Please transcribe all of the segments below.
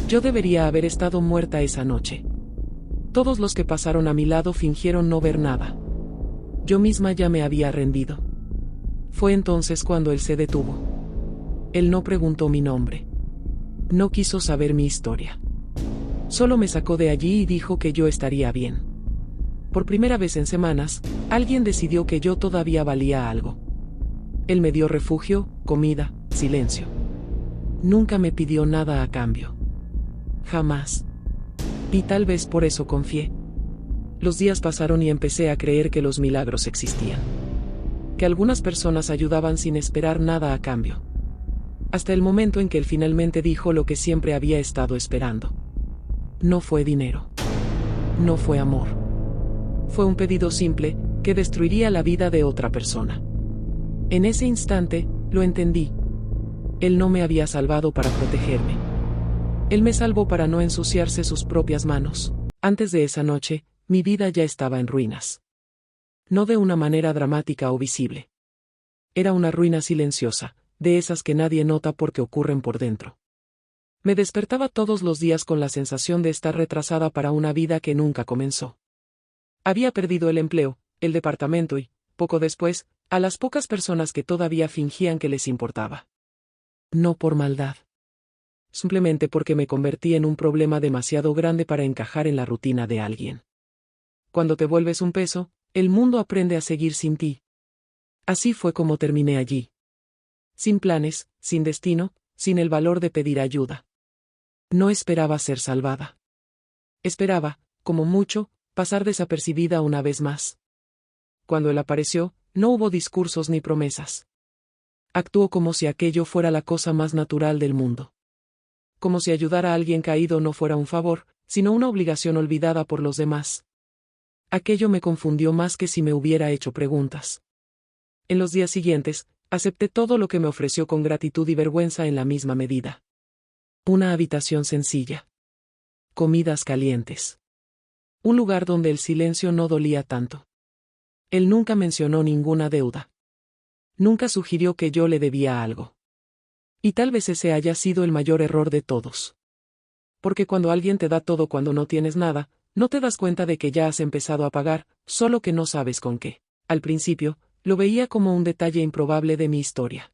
Yo debería haber estado muerta esa noche. Todos los que pasaron a mi lado fingieron no ver nada. Yo misma ya me había rendido. Fue entonces cuando él se detuvo. Él no preguntó mi nombre. No quiso saber mi historia. Solo me sacó de allí y dijo que yo estaría bien. Por primera vez en semanas, alguien decidió que yo todavía valía algo. Él me dio refugio, comida, silencio. Nunca me pidió nada a cambio. Jamás. Y tal vez por eso confié. Los días pasaron y empecé a creer que los milagros existían. Que algunas personas ayudaban sin esperar nada a cambio. Hasta el momento en que él finalmente dijo lo que siempre había estado esperando. No fue dinero. No fue amor. Fue un pedido simple, que destruiría la vida de otra persona. En ese instante, lo entendí. Él no me había salvado para protegerme. Él me salvó para no ensuciarse sus propias manos. Antes de esa noche, mi vida ya estaba en ruinas. No de una manera dramática o visible. Era una ruina silenciosa, de esas que nadie nota porque ocurren por dentro. Me despertaba todos los días con la sensación de estar retrasada para una vida que nunca comenzó. Había perdido el empleo, el departamento y, poco después, a las pocas personas que todavía fingían que les importaba. No por maldad. Simplemente porque me convertí en un problema demasiado grande para encajar en la rutina de alguien. Cuando te vuelves un peso, el mundo aprende a seguir sin ti. Así fue como terminé allí. Sin planes, sin destino, sin el valor de pedir ayuda. No esperaba ser salvada. Esperaba, como mucho, pasar desapercibida una vez más. Cuando él apareció, no hubo discursos ni promesas. Actuó como si aquello fuera la cosa más natural del mundo. Como si ayudar a alguien caído no fuera un favor, sino una obligación olvidada por los demás. Aquello me confundió más que si me hubiera hecho preguntas. En los días siguientes, acepté todo lo que me ofreció con gratitud y vergüenza en la misma medida. Una habitación sencilla. Comidas calientes. Un lugar donde el silencio no dolía tanto. Él nunca mencionó ninguna deuda. Nunca sugirió que yo le debía algo. Y tal vez ese haya sido el mayor error de todos. Porque cuando alguien te da todo cuando no tienes nada, no te das cuenta de que ya has empezado a pagar, solo que no sabes con qué. Al principio, lo veía como un detalle improbable de mi historia.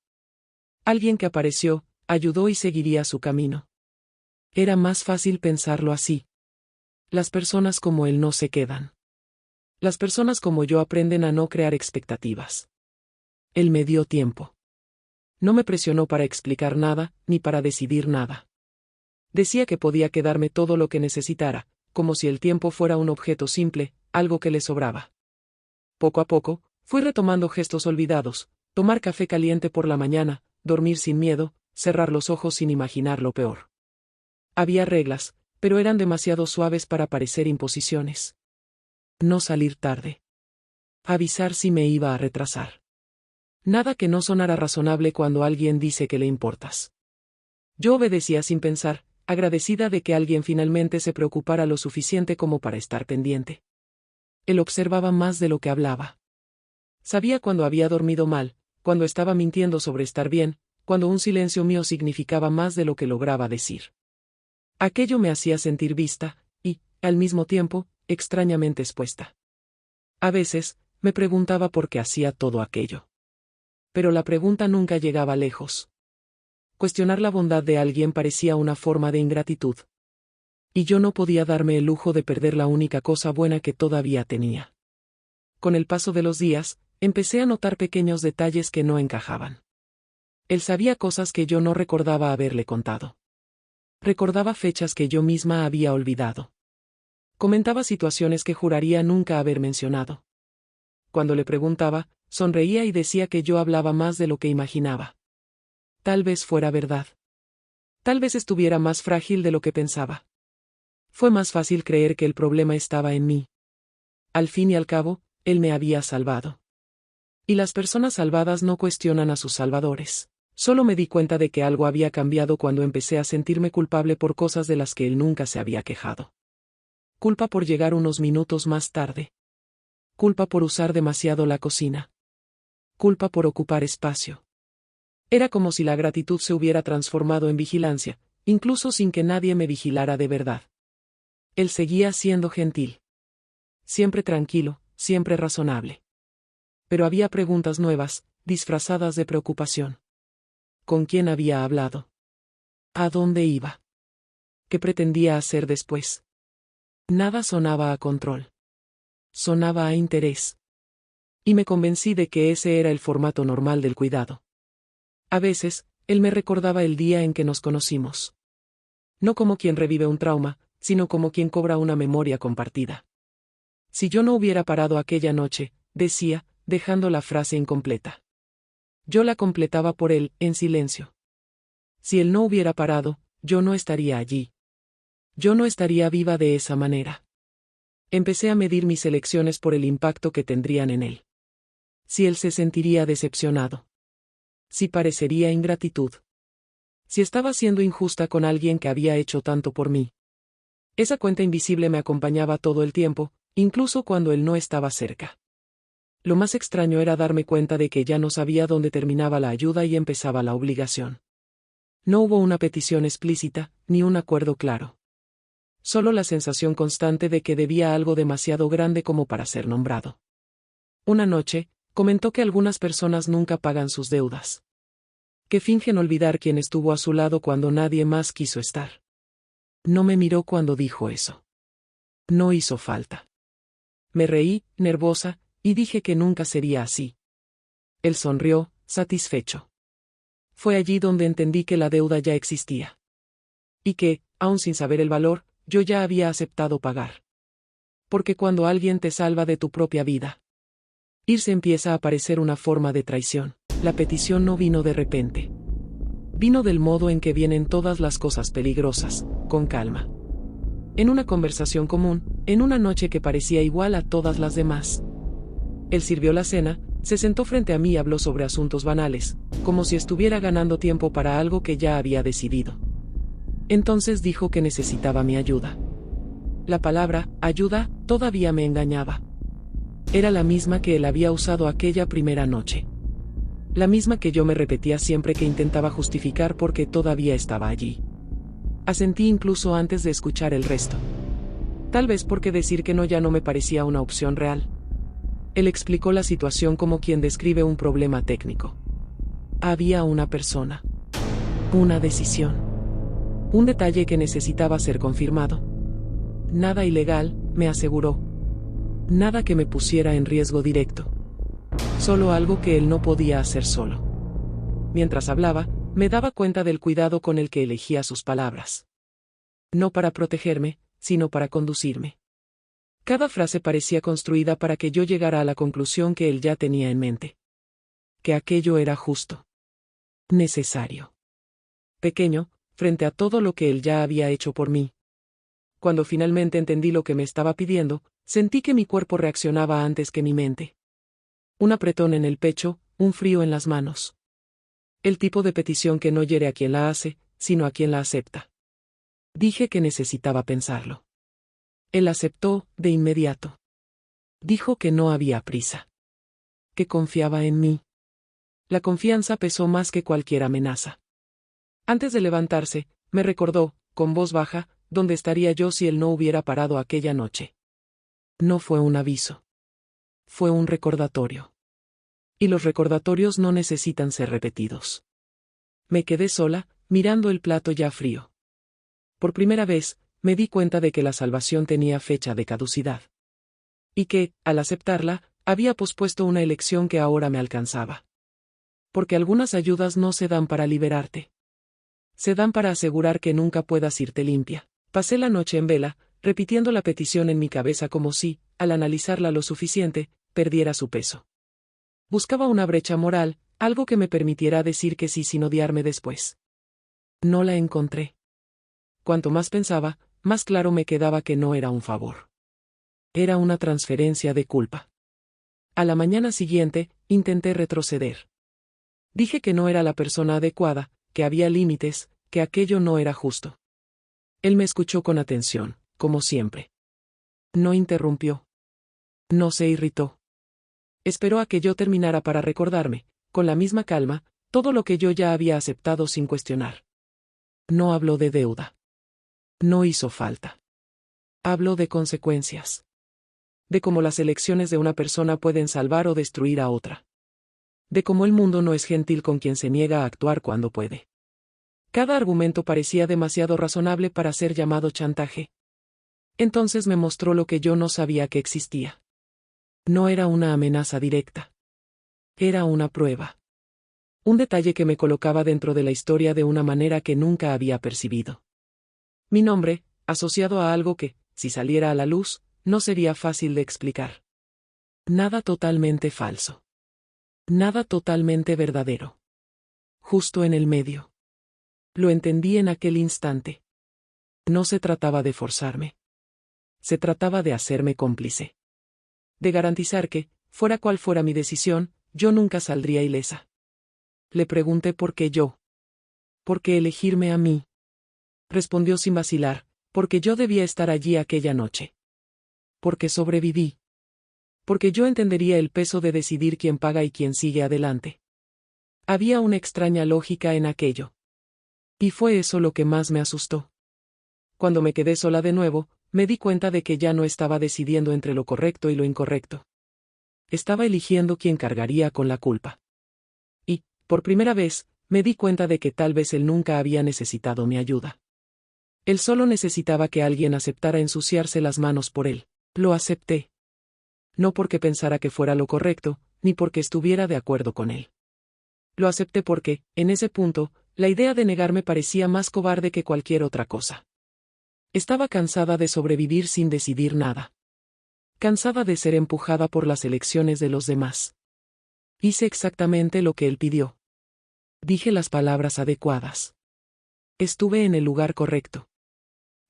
Alguien que apareció, ayudó y seguiría su camino. Era más fácil pensarlo así. Las personas como él no se quedan. Las personas como yo aprenden a no crear expectativas. Él me dio tiempo. No me presionó para explicar nada, ni para decidir nada. Decía que podía quedarme todo lo que necesitara, como si el tiempo fuera un objeto simple, algo que le sobraba. Poco a poco, fui retomando gestos olvidados, tomar café caliente por la mañana, dormir sin miedo, cerrar los ojos sin imaginar lo peor. Había reglas, pero eran demasiado suaves para parecer imposiciones. No salir tarde. Avisar si me iba a retrasar. Nada que no sonara razonable cuando alguien dice que le importas. Yo obedecía sin pensar, agradecida de que alguien finalmente se preocupara lo suficiente como para estar pendiente. Él observaba más de lo que hablaba. Sabía cuando había dormido mal, cuando estaba mintiendo sobre estar bien, cuando un silencio mío significaba más de lo que lograba decir. Aquello me hacía sentir vista, y, al mismo tiempo, extrañamente expuesta. A veces, me preguntaba por qué hacía todo aquello. Pero la pregunta nunca llegaba lejos. Cuestionar la bondad de alguien parecía una forma de ingratitud. Y yo no podía darme el lujo de perder la única cosa buena que todavía tenía. Con el paso de los días, empecé a notar pequeños detalles que no encajaban. Él sabía cosas que yo no recordaba haberle contado. Recordaba fechas que yo misma había olvidado. Comentaba situaciones que juraría nunca haber mencionado. Cuando le preguntaba, sonreía y decía que yo hablaba más de lo que imaginaba. Tal vez fuera verdad. Tal vez estuviera más frágil de lo que pensaba. Fue más fácil creer que el problema estaba en mí. Al fin y al cabo, él me había salvado. Y las personas salvadas no cuestionan a sus salvadores. Solo me di cuenta de que algo había cambiado cuando empecé a sentirme culpable por cosas de las que él nunca se había quejado. Culpa por llegar unos minutos más tarde. Culpa por usar demasiado la cocina. Culpa por ocupar espacio. Era como si la gratitud se hubiera transformado en vigilancia, incluso sin que nadie me vigilara de verdad. Él seguía siendo gentil. Siempre tranquilo, siempre razonable. Pero había preguntas nuevas, disfrazadas de preocupación. ¿Con quién había hablado? ¿A dónde iba? ¿Qué pretendía hacer después? Nada sonaba a control. Sonaba a interés. Y me convencí de que ese era el formato normal del cuidado. A veces, él me recordaba el día en que nos conocimos. No como quien revive un trauma, sino como quien cobra una memoria compartida. Si yo no hubiera parado aquella noche, decía, dejando la frase incompleta. Yo la completaba por él, en silencio. Si él no hubiera parado, yo no estaría allí. Yo no estaría viva de esa manera. Empecé a medir mis elecciones por el impacto que tendrían en él. Si él se sentiría decepcionado. Si parecería ingratitud. Si estaba siendo injusta con alguien que había hecho tanto por mí. Esa cuenta invisible me acompañaba todo el tiempo, incluso cuando él no estaba cerca. Lo más extraño era darme cuenta de que ya no sabía dónde terminaba la ayuda y empezaba la obligación. No hubo una petición explícita, ni un acuerdo claro. Solo la sensación constante de que debía algo demasiado grande como para ser nombrado. Una noche, comentó que algunas personas nunca pagan sus deudas. Que fingen olvidar quién estuvo a su lado cuando nadie más quiso estar. No me miró cuando dijo eso. No hizo falta. Me reí, nerviosa, y dije que nunca sería así. Él sonrió, satisfecho. Fue allí donde entendí que la deuda ya existía. Y que, aun sin saber el valor, yo ya había aceptado pagar. Porque cuando alguien te salva de tu propia vida, irse empieza a parecer una forma de traición. La petición no vino de repente. Vino del modo en que vienen todas las cosas peligrosas, con calma. En una conversación común, en una noche que parecía igual a todas las demás. Él sirvió la cena, se sentó frente a mí y habló sobre asuntos banales, como si estuviera ganando tiempo para algo que ya había decidido. Entonces dijo que necesitaba mi ayuda. La palabra, ayuda, todavía me engañaba. Era la misma que él había usado aquella primera noche. La misma que yo me repetía siempre que intentaba justificar por qué todavía estaba allí. Asentí incluso antes de escuchar el resto. Tal vez porque decir que no ya no me parecía una opción real. Él explicó la situación como quien describe un problema técnico. Había una persona. Una decisión. Un detalle que necesitaba ser confirmado. Nada ilegal, me aseguró. Nada que me pusiera en riesgo directo. Solo algo que él no podía hacer solo. Mientras hablaba, me daba cuenta del cuidado con el que elegía sus palabras. No para protegerme, sino para conducirme. Cada frase parecía construida para que yo llegara a la conclusión que él ya tenía en mente. Que aquello era justo. Necesario. Pequeño, frente a todo lo que él ya había hecho por mí. Cuando finalmente entendí lo que me estaba pidiendo, sentí que mi cuerpo reaccionaba antes que mi mente. Un apretón en el pecho, un frío en las manos. El tipo de petición que no hiere a quien la hace, sino a quien la acepta. Dije que necesitaba pensarlo. Él aceptó, de inmediato. Dijo que no había prisa. Que confiaba en mí. La confianza pesó más que cualquier amenaza. Antes de levantarse, me recordó, con voz baja, dónde estaría yo si él no hubiera parado aquella noche. No fue un aviso. Fue un recordatorio. Y los recordatorios no necesitan ser repetidos. Me quedé sola, mirando el plato ya frío. Por primera vez, me di cuenta de que la salvación tenía fecha de caducidad. Y que, al aceptarla, había pospuesto una elección que ahora me alcanzaba. Porque algunas ayudas no se dan para liberarte. Se dan para asegurar que nunca puedas irte limpia. Pasé la noche en vela, repitiendo la petición en mi cabeza como si, al analizarla lo suficiente, perdiera su peso. Buscaba una brecha moral, algo que me permitiera decir que sí sin odiarme después. No la encontré. Cuanto más pensaba, más claro me quedaba que no era un favor. Era una transferencia de culpa. A la mañana siguiente, intenté retroceder. Dije que no era la persona adecuada, que había límites, que aquello no era justo. Él me escuchó con atención, como siempre. No interrumpió. No se irritó. Esperó a que yo terminara para recordarme, con la misma calma, todo lo que yo ya había aceptado sin cuestionar. No hablo de deuda. No hizo falta. Hablo de consecuencias. De cómo las elecciones de una persona pueden salvar o destruir a otra. De cómo el mundo no es gentil con quien se niega a actuar cuando puede. Cada argumento parecía demasiado razonable para ser llamado chantaje. Entonces me mostró lo que yo no sabía que existía. No era una amenaza directa. Era una prueba. Un detalle que me colocaba dentro de la historia de una manera que nunca había percibido. Mi nombre, asociado a algo que, si saliera a la luz, no sería fácil de explicar. Nada totalmente falso. Nada totalmente verdadero. Justo en el medio. Lo entendí en aquel instante. No se trataba de forzarme. Se trataba de hacerme cómplice. De garantizar que, fuera cual fuera mi decisión, yo nunca saldría ilesa. Le pregunté por qué yo. ¿Por qué elegirme a mí? Respondió sin vacilar, porque yo debía estar allí aquella noche. Porque sobreviví. Porque yo entendería el peso de decidir quién paga y quién sigue adelante. Había una extraña lógica en aquello. Y fue eso lo que más me asustó. Cuando me quedé sola de nuevo, me di cuenta de que ya no estaba decidiendo entre lo correcto y lo incorrecto. Estaba eligiendo quién cargaría con la culpa. Y, por primera vez, me di cuenta de que tal vez él nunca había necesitado mi ayuda. Él solo necesitaba que alguien aceptara ensuciarse las manos por él. Lo acepté. No porque pensara que fuera lo correcto, ni porque estuviera de acuerdo con él. Lo acepté porque, en ese punto, la idea de negarme parecía más cobarde que cualquier otra cosa. Estaba cansada de sobrevivir sin decidir nada. Cansada de ser empujada por las elecciones de los demás. Hice exactamente lo que él pidió. Dije las palabras adecuadas. Estuve en el lugar correcto.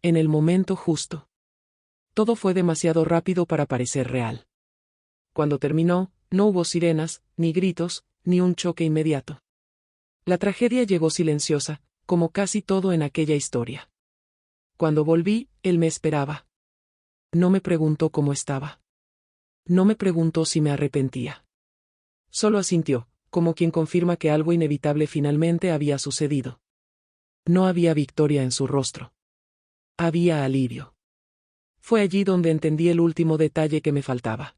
En el momento justo. Todo fue demasiado rápido para parecer real. Cuando terminó, no hubo sirenas, ni gritos, ni un choque inmediato. La tragedia llegó silenciosa, como casi todo en aquella historia. Cuando volví, él me esperaba. No me preguntó cómo estaba. No me preguntó si me arrepentía. Solo asintió, como quien confirma que algo inevitable finalmente había sucedido. No había victoria en su rostro. Había alivio. Fue allí donde entendí el último detalle que me faltaba.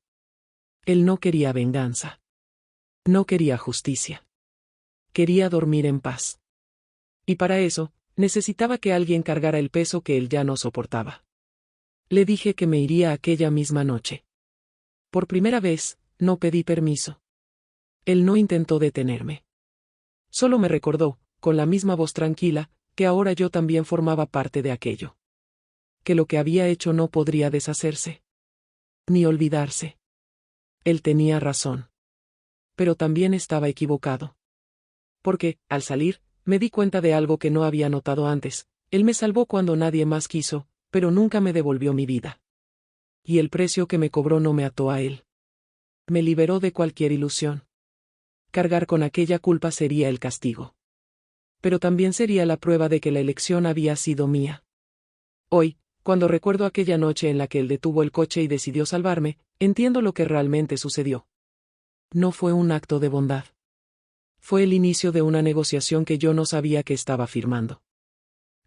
Él no quería venganza. No quería justicia. Quería dormir en paz. Y para eso, necesitaba que alguien cargara el peso que él ya no soportaba. Le dije que me iría aquella misma noche. Por primera vez, no pedí permiso. Él no intentó detenerme. Solo me recordó, con la misma voz tranquila, que ahora yo también formaba parte de aquello. Que lo que había hecho no podría deshacerse. Ni olvidarse. Él tenía razón. Pero también estaba equivocado. Porque, al salir, me di cuenta de algo que no había notado antes. Él me salvó cuando nadie más quiso, pero nunca me devolvió mi vida. Y el precio que me cobró no me ató a él. Me liberó de cualquier ilusión. Cargar con aquella culpa sería el castigo. Pero también sería la prueba de que la elección había sido mía. Hoy, cuando recuerdo aquella noche en la que él detuvo el coche y decidió salvarme, entiendo lo que realmente sucedió. No fue un acto de bondad. Fue el inicio de una negociación que yo no sabía que estaba firmando.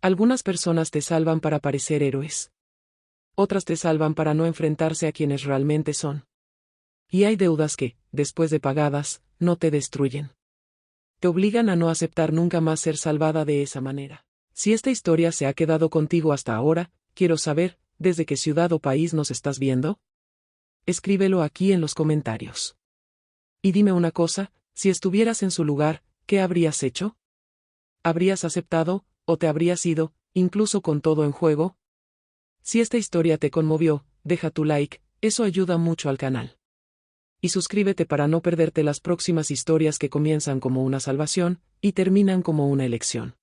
Algunas personas te salvan para parecer héroes. Otras te salvan para no enfrentarse a quienes realmente son. Y hay deudas que, después de pagadas, no te destruyen. Te obligan a no aceptar nunca más ser salvada de esa manera. Si esta historia se ha quedado contigo hasta ahora, quiero saber, ¿desde qué ciudad o país nos estás viendo? Escríbelo aquí en los comentarios. Y dime una cosa, si estuvieras en su lugar, ¿qué habrías hecho? ¿Habrías aceptado, o te habrías ido, incluso con todo en juego? Si esta historia te conmovió, deja tu like, eso ayuda mucho al canal. Y suscríbete para no perderte las próximas historias que comienzan como una salvación, y terminan como una elección.